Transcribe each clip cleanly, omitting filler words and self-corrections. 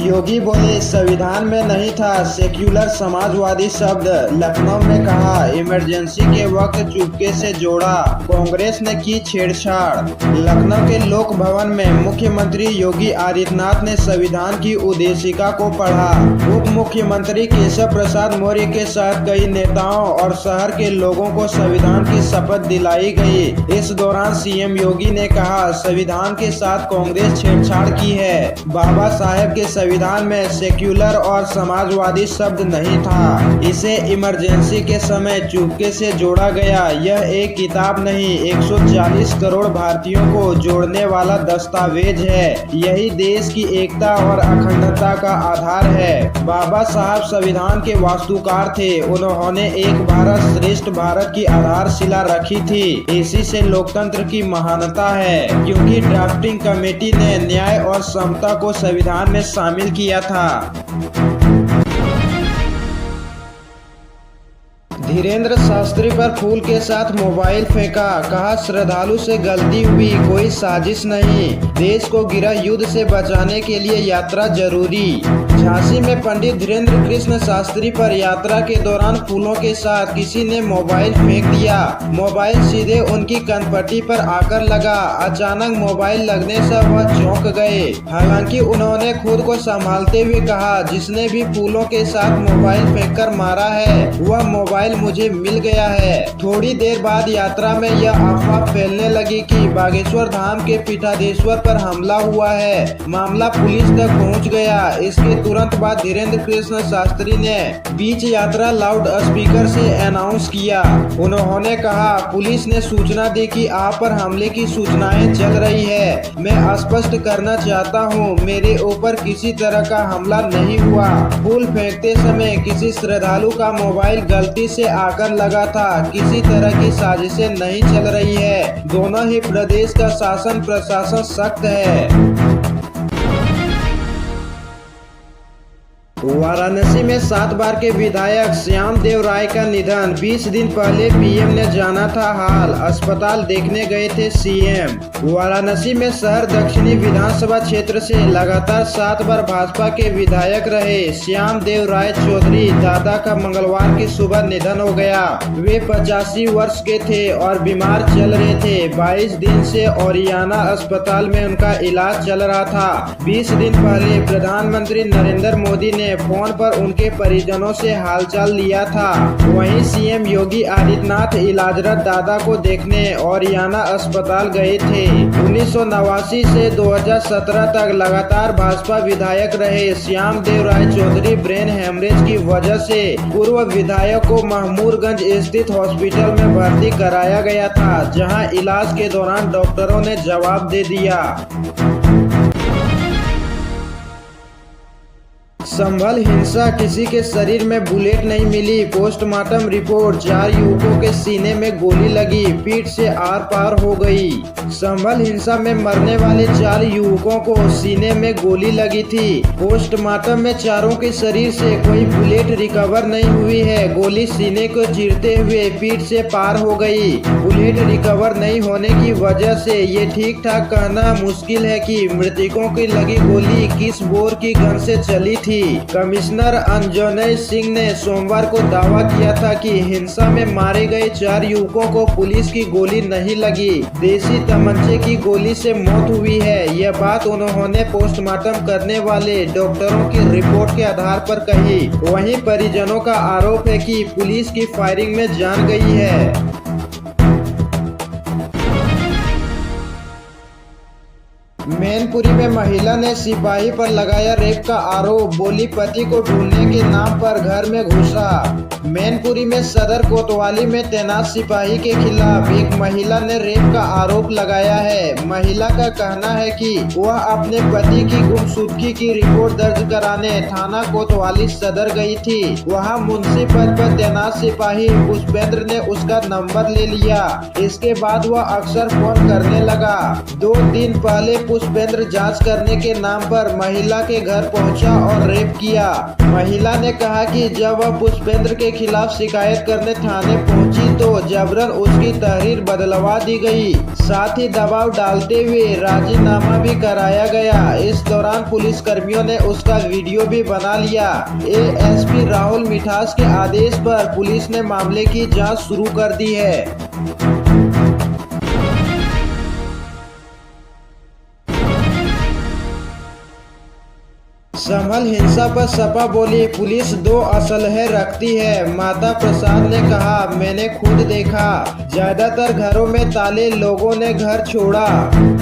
योगी बोले संविधान में नहीं था सेक्युलर समाजवादी शब्द। लखनऊ में कहा इमरजेंसी के वक्त चुपके से जोड़ा, कांग्रेस ने की छेड़छाड़। लखनऊ के लोक भवन में मुख्यमंत्री योगी आदित्यनाथ ने संविधान की उद्देशिका को पढ़ा। उप मुख्यमंत्री केशव प्रसाद मौर्य के साथ कई नेताओं और शहर के लोगों को संविधान की शपथ दिलाई गई। इस दौरान सीएम योगी ने कहा संविधान के साथ कांग्रेस छेड़छाड़ की है। बाबा साहेब के संविधान में सेक्युलर और समाजवादी शब्द नहीं था, इसे इमरजेंसी के समय चुपके से जोड़ा गया। यह एक किताब नहीं, 140 करोड़ भारतीयों को जोड़ने वाला दस्तावेज है। यही देश की एकता और अखंडता का आधार है। बाबा साहब संविधान के वास्तुकार थे। उन्होंने एक भारत श्रेष्ठ भारत की आधारशिला रखी थी। इसी से लोकतंत्र की महानता है, क्योंकि ड्राफ्टिंग कमेटी ने न्याय और समता को संविधान में शामिल किया था। धीरेन्द्र शास्त्री पर फूल के साथ मोबाइल फेंका, कहा श्रद्धालु से गलती हुई, कोई साजिश नहीं। देश को गृह युद्ध से बचाने के लिए यात्रा जरूरी। झांसी में पंडित धीरेन्द्र कृष्ण शास्त्री पर यात्रा के दौरान फूलों के साथ किसी ने मोबाइल फेंक दिया। मोबाइल सीधे उनकी कनपट्टी पर आकर लगा। अचानक मोबाइल लगने से वह चौंक गए। हालांकि उन्होंने खुद को संभालते हुए कहा जिसने भी फूलों के साथ मोबाइल फेंककर मारा है वह मोबाइल मुझे मिल गया है। थोड़ी देर बाद यात्रा में यह अफवाह फैलने लगी कि बागेश्वर धाम के पीठाधीश्वर पर हमला हुआ है। मामला पुलिस तक पहुंच गया। इसके तुरंत बाद धीरेन्द्र कृष्ण शास्त्री ने बीच यात्रा लाउड स्पीकर से अनाउंस किया। उन्होंने कहा पुलिस ने सूचना दी कि आप पर हमले की सूचनाएं चल रही है। मैं स्पष्ट करना चाहता हूं, मेरे ऊपर किसी तरह का हमला नहीं हुआ। फूल फेंकते समय किसी श्रद्धालु का मोबाइल गलती से आकर लगा था। किसी तरह की साजिशें नहीं चल रही है। दोनों ही प्रदेश का शासन प्रशासन सख्त है। वाराणसी में 7 बार के विधायक श्याम देव राय का निधन। 20 दिन पहले पीएम ने जाना था हाल, अस्पताल देखने गए थे सीएम। वाराणसी में शहर दक्षिणी विधानसभा क्षेत्र से लगातार 7 बार भाजपा के विधायक रहे श्याम देव राय चौधरी दादा का मंगलवार की सुबह निधन हो गया। वे 85 वर्ष के थे और बीमार चल रहे थे। 22 दिन से ओरियाना अस्पताल में उनका इलाज चल रहा था। 20 दिन पहले प्रधानमंत्री नरेंद्र मोदी ने फोन पर उनके परिजनों से हालचाल लिया था। वहीं सीएम योगी आदित्यनाथ इलाजरत दादा को देखने ओरियाना अस्पताल गए थे। 1989 से 2017 तक लगातार भाजपा विधायक रहे श्याम देव राय चौधरी ब्रेन हेमरेज की वजह से पूर्व विधायक को महमूरगंज स्थित हॉस्पिटल में भर्ती कराया गया था, जहां इलाज के दौरान डॉक्टरों ने जवाब दे दिया। संभल हिंसा, किसी के शरीर में बुलेट नहीं मिली, पोस्टमार्टम रिपोर्ट। 4 युवकों के सीने में गोली लगी, पीठ से आर पार हो गई। संभल हिंसा में मरने वाले 4 युवकों को सीने में गोली लगी थी। पोस्टमार्टम में चारों के शरीर से कोई बुलेट रिकवर नहीं हुई है। गोली सीने को चीरते हुए पीठ से पार हो गई। बुलेट रिकवर नहीं होने की वजह से ये ठीक ठाक कहना मुश्किल है कि मृतकों की लगी गोली किस बोर की गन से चली थी। कमिश्नर अंजनय सिंह ने सोमवार को दावा किया था कि हिंसा में मारे गए 4 युवकों को पुलिस की गोली नहीं लगी, देसी तमंचे की गोली से मौत हुई है। यह बात उन्होंने पोस्टमार्टम करने वाले डॉक्टरों की रिपोर्ट के आधार पर कही। वहीं परिजनों का आरोप है कि पुलिस की फायरिंग में जान गई है। मैनपुरी में महिला ने सिपाही पर लगाया रेप का आरोप, बोली पति को ढूंढने के नाम पर घर में घुसा। मैनपुरी में सदर कोतवाली में तैनात सिपाही के खिलाफ एक महिला ने रेप का आरोप लगाया है। महिला का कहना है कि वह अपने पति की गुमशुदगी की रिपोर्ट दर्ज कराने थाना कोतवाली सदर गई थी। वहां मुंशी पद पर तैनात सिपाही पुष्पेंद्र ने उसका नंबर ले लिया। इसके बाद वह अक्सर फोन करने लगा। 2 दिन पहले पुष्पेंद्र जांच करने के नाम पर महिला के घर पहुंचा और रेप किया। महिला ने कहा कि जब वह पुष्पेंद्र के खिलाफ शिकायत करने थाने पहुंची तो जबरन उसकी तहरीर बदलवा दी गई, साथ ही दबाव डालते हुए राजीनामा भी कराया गया। इस दौरान पुलिस कर्मियों ने उसका वीडियो भी बना लिया। एएसपी राहुल मिठास के आदेश पर पुलिस ने मामले की जांच शुरू कर दी है। संभल हिंसा पर सपा बोली, पुलिस 2 असलहे रखती है। माता प्रसाद ने कहा, मैंने खुद देखा, ज्यादातर घरों में ताले, लोगों ने घर छोड़ा।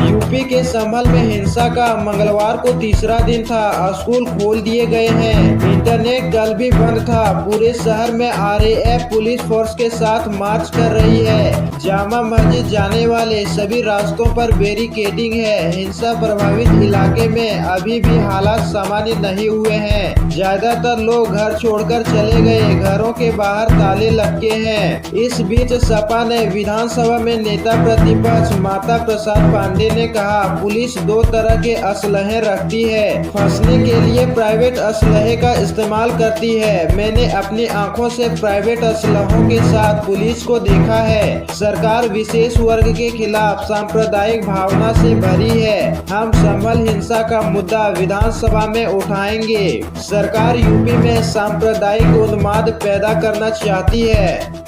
यूपी के संभल में हिंसा का मंगलवार को तीसरा दिन था। स्कूल खोल दिए गए हैं, इंटरनेट कल भी बंद था। पूरे शहर में आरएएफ पुलिस फोर्स के साथ मार्च कर रही है। जामा मस्जिद जाने वाले सभी रास्तों पर बैरिकेडिंग है। हिंसा प्रभावित इलाके में अभी भी हालात सामान्य नहीं हुए हैं। ज्यादातर लोग घर छोड़कर चले गए, घरों के बाहर ताले लटके हैं। इस बीच सपा ने विधानसभा में नेता प्रतिपक्ष माता प्रसाद पांडे ने कहा, पुलिस 2 तरह के असलहे रखती है, फंसने के लिए प्राइवेट असलहे का इस्तेमाल करती है। मैंने अपनी आंखों से प्राइवेट असलहों के साथ पुलिस को देखा है। सरकार विशेष वर्ग के खिलाफ सांप्रदायिक भावना से भरी है। हम संभल हिंसा का मुद्दा विधानसभा में उठाएंगे। सरकार यूपी में सांप्रदायिक उन्माद पैदा करना चाहती है।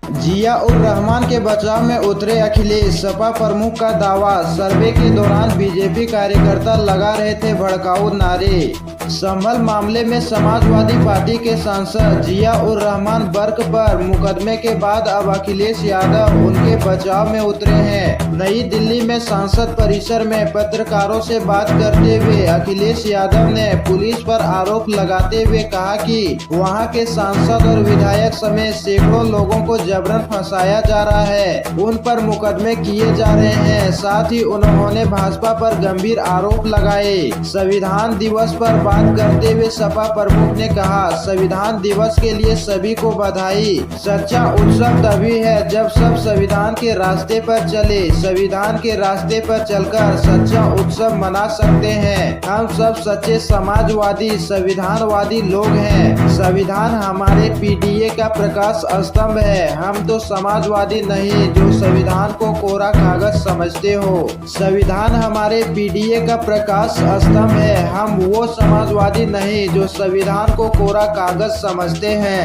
जिया उर रहमान के बचाव में उतरे अखिलेश, सपा प्रमुख का दावा। सर्वे के दौरान बीजेपी कार्यकर्ता लगा रहे थे भड़काऊ नारे। संभल मामले में समाजवादी पार्टी के सांसद जिया उर रहमान बर्क पर मुकदमे के बाद अब अखिलेश यादव उनके बचाव में उतरे हैं। नई दिल्ली में सांसद परिसर में पत्रकारों से बात करते हुए अखिलेश यादव ने पुलिस पर आरोप लगाते हुए कहा कि वहां के सांसद और विधायक समेत सैकड़ों लोगों को जबरन फंसाया जा रहा है, उन पर मुकदमे किए जा रहे हैं। साथ ही उन्होंने भाजपा पर गंभीर आरोप लगाए। संविधान दिवस पर बात करते हुए सपा प्रमुख ने कहा, संविधान दिवस के लिए सभी को बधाई। सच्चा उत्सव तभी है जब सब संविधान के रास्ते पर चले। संविधान के रास्ते पर चलकर सच्चा उत्सव मना सकते हैं। हम सब सच्चे समाजवादी संविधानवादी लोग हैं। संविधान हमारे पीडीए का प्रकाश स्तंभ है। हम तो समाजवादी नहीं जो संविधान को कोरा कागज समझते हो। संविधान हमारे पीडीए का प्रकाश स्तंभ है। हम वो समाजवादी नहीं जो संविधान को कोरा कागज समझते हैं।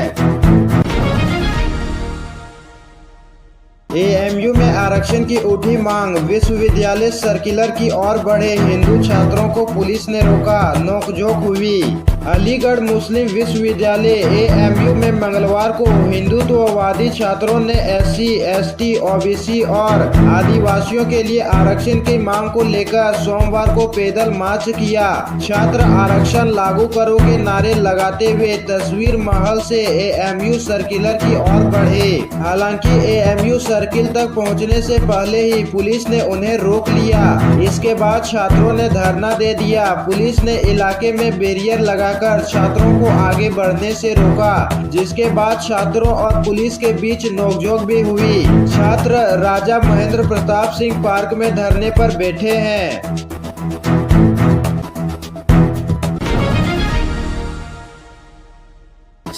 एएमयू में आरक्षण की उठी मांग, विश्वविद्यालय सर्कुलर की ओर बढ़े। हिंदू छात्रों को पुलिस ने रोका, नोकझोंक हुई। अलीगढ़ मुस्लिम विश्वविद्यालय एएमयू में मंगलवार को हिंदुत्ववादी छात्रों ने एससी, एसटी, ओबीसी और आदिवासियों के लिए आरक्षण की मांग को लेकर सोमवार को पैदल मार्च किया। छात्र आरक्षण लागू करो के नारे लगाते हुए तस्वीर महल से एएमयू सर्कुलर की ओर बढ़े। हालांकि एएमयू सर्किल तक पहुंचने से पहले ही पुलिस ने उन्हें रोक लिया। इसके बाद छात्रों ने धरना दे दिया। पुलिस ने इलाके में बैरियर लगाकर छात्रों को आगे बढ़ने से रोका, जिसके बाद छात्रों और पुलिस के बीच नोकझोंक भी हुई। छात्र राजा महेंद्र प्रताप सिंह पार्क में धरने पर बैठे हैं।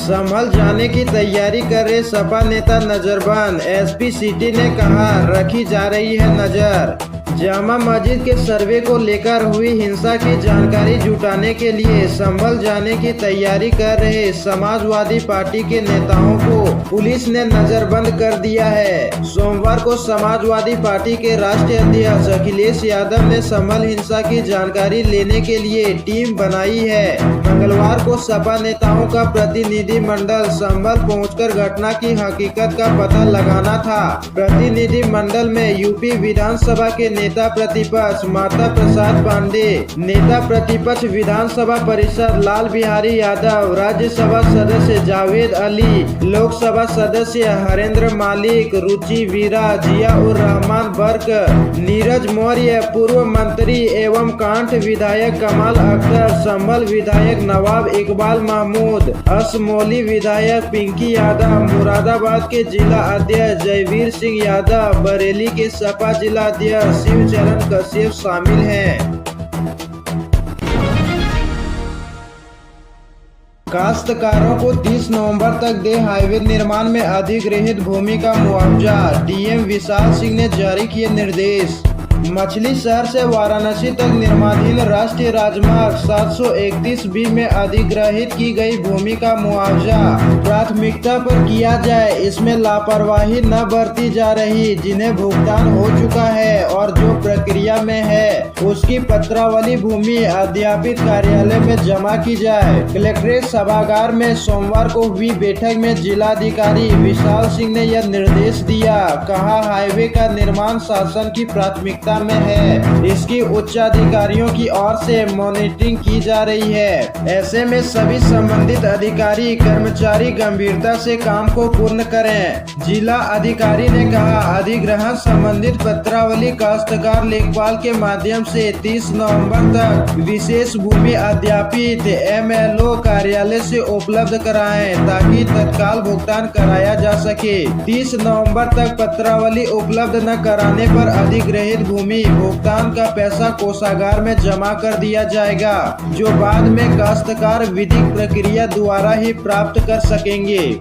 संभल जाने की तैयारी कर रहे सपा नेता नजरबंद, एसपी सिटी ने कहा, रखी जा रही है नजर। जामा मस्जिद के सर्वे को लेकर हुई हिंसा की जानकारी जुटाने के लिए संभल जाने की तैयारी कर रहे समाजवादी पार्टी के नेताओं को पुलिस ने नजरबंद कर दिया है। सोमवार को समाजवादी पार्टी के राष्ट्रीय अध्यक्ष अखिलेश यादव ने संभल हिंसा की जानकारी लेने के लिए टीम बनाई है। मंगलवार को सपा नेताओं का प्रतिनिधि मंडल संभल पहुंचकर घटना की हकीकत का पता लगाना था। प्रतिनिधि मंडल में यूपी विधानसभा के नेता प्रतिपक्ष माता प्रसाद पांडे, नेता प्रतिपक्ष विधानसभा परिषद लाल बिहारी यादव, राज्यसभा सदस्य जावेद अली, लोकसभा सदस्य हरेंद्र मालिक, रुचि वीरा, जिला, जिया उर रहमान बर्क, नीरज मौर्य, पूर्व मंत्री एवं कांठ विधायक कमाल अख्तर, संभल विधायक नवाब इकबाल महमूद, असमोली विधायक पिंकी यादव, मुरादाबाद के जिला अध्यक्ष जयवीर सिंह यादव, बरेली के सपा जिला अध्यक्ष शिवचरण कश्यप शामिल हैं। काश्तकारों को 30 नवंबर तक दे हाईवे निर्माण में अधिग्रहित भूमि का मुआवजा, डीएम विशाल सिंह ने जारी किए निर्देश। मछली शहर से वाराणसी तक निर्माणाधीन राष्ट्रीय राजमार्ग 731B में अधिग्रहित की गई भूमि का मुआवजा प्राथमिकता पर किया जाए। इसमें लापरवाही न बरती जा रही। जिन्हें भुगतान हो चुका है और जो प्रक्रिया में है उसकी पत्रावली भूमि अध्यापित कार्यालय में जमा की जाए। कलेक्ट्रेट सभागार में सोमवार को हुई बैठक में जिलाधिकारी विशाल सिंह ने यह निर्देश दिया। कहा, हाईवे का निर्माण शासन की प्राथमिकता में है। इसकी उच्चाधिकारियों की ओर से मॉनिटरिंग की जा रही है। ऐसे में सभी संबंधित अधिकारी कर्मचारी गंभीरता से काम को पूर्ण करें। जिला अधिकारी ने कहा, अधिग्रहण संबंधित पत्रावली काश्तकार लेखपाल के माध्यम से 30 नवंबर तक विशेष भूमि अध्यापित MLO कार्यालय से उपलब्ध कराएं ताकि तत्काल भुगतान कराया जा सके। 30 नवंबर तक पत्रावली उपलब्ध न कराने पर अधिग्रहित भूमि भुगतान का पैसा कोषागार में जमा कर दिया जाएगा, जो बाद में काश्तकार विधिक प्रक्रिया द्वारा ही प्राप्त कर सकेंगे।